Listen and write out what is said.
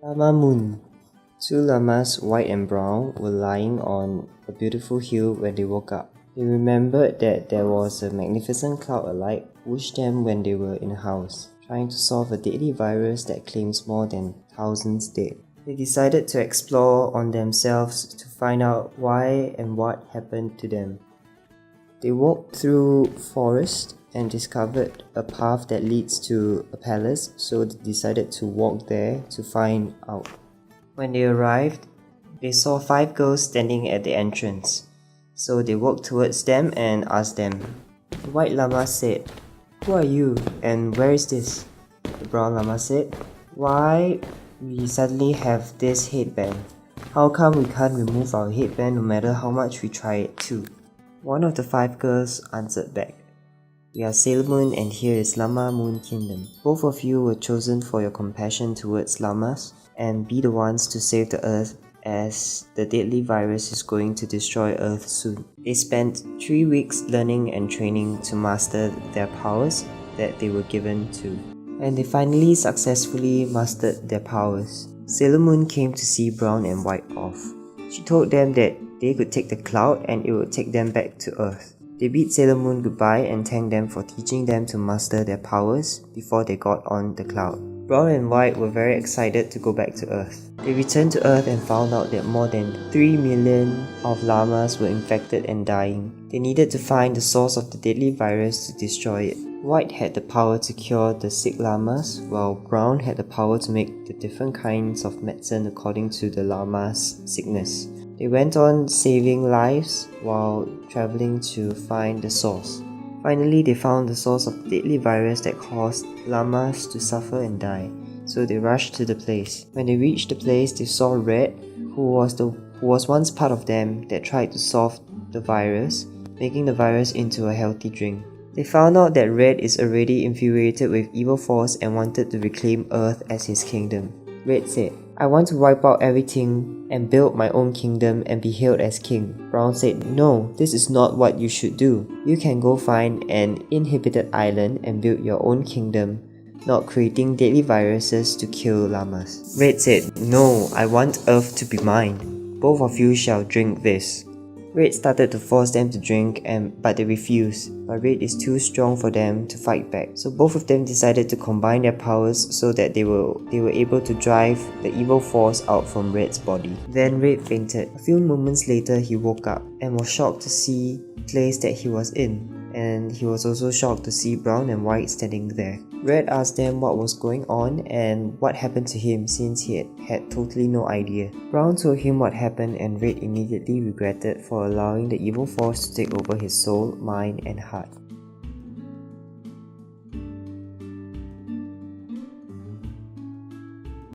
Lama Moon. Two llamas, white and brown, were lying on a beautiful hill when they woke up. They remembered that there was a magnificent cloud alight whooshed them when they were in a house, trying to solve a deadly virus that claims more than thousands dead. They decided to explore on themselves to find out why and what happened to them. They walked through forest and discovered a path that leads to a palace, so they decided to walk there to find out. When they arrived, they saw 5 girls standing at the entrance, so they walked towards them and asked them. The white llama said, "Who are you and where is this?" The brown llama said, "Why, we suddenly have this headband. How come we can't remove our headband no matter how much we try it too?" One of the 5 girls answered back, "We are Sailor Moon and here is Lama Moon Kingdom. Both of you were chosen for your compassion towards llamas and be the ones to save the earth as the deadly virus is going to destroy Earth soon." They spent 3 weeks learning and training to master their powers that they were given to. And they finally successfully mastered their powers. Sailor Moon came to see Brown and White off. She told them that they could take the cloud and it would take them back to Earth. They bid Sailor Moon goodbye and thanked them for teaching them to master their powers before they got on the cloud. Brown and White were very excited to go back to Earth. They returned to Earth and found out that more than 3 million of llamas were infected and dying. They needed to find the source of the deadly virus to destroy it. White had the power to cure the sick llamas, while Brown had the power to make the different kinds of medicine according to the llama's sickness. They went on saving lives while traveling to find the source. Finally, they found the source of the deadly virus that caused llamas to suffer and die, so they rushed to the place. When they reached the place, they saw Red, who was once part of them, that tried to solve the virus, making the virus into a healthy drink. They found out that Red is already infuriated with evil force and wanted to reclaim Earth as his kingdom. Red said, "I want to wipe out everything and build my own kingdom and be hailed as king." Brown said, "No, this is not what you should do. You can go find an inhabited island and build your own kingdom, not creating deadly viruses to kill llamas." Red said, "No, I want Earth to be mine. Both of you shall drink this." Red started to force them to drink but they refused, but Red is too strong for them to fight back. So both of them decided to combine their powers so that they were able to drive the evil force out from Red's body. Then Red fainted. A few moments later he woke up and was shocked to see the place that he was in. And he was also shocked to see Brown and White standing there. Red asked them what was going on and what happened to him since he had totally no idea. Brown told him what happened and Red immediately regretted for allowing the evil force to take over his soul, mind and heart.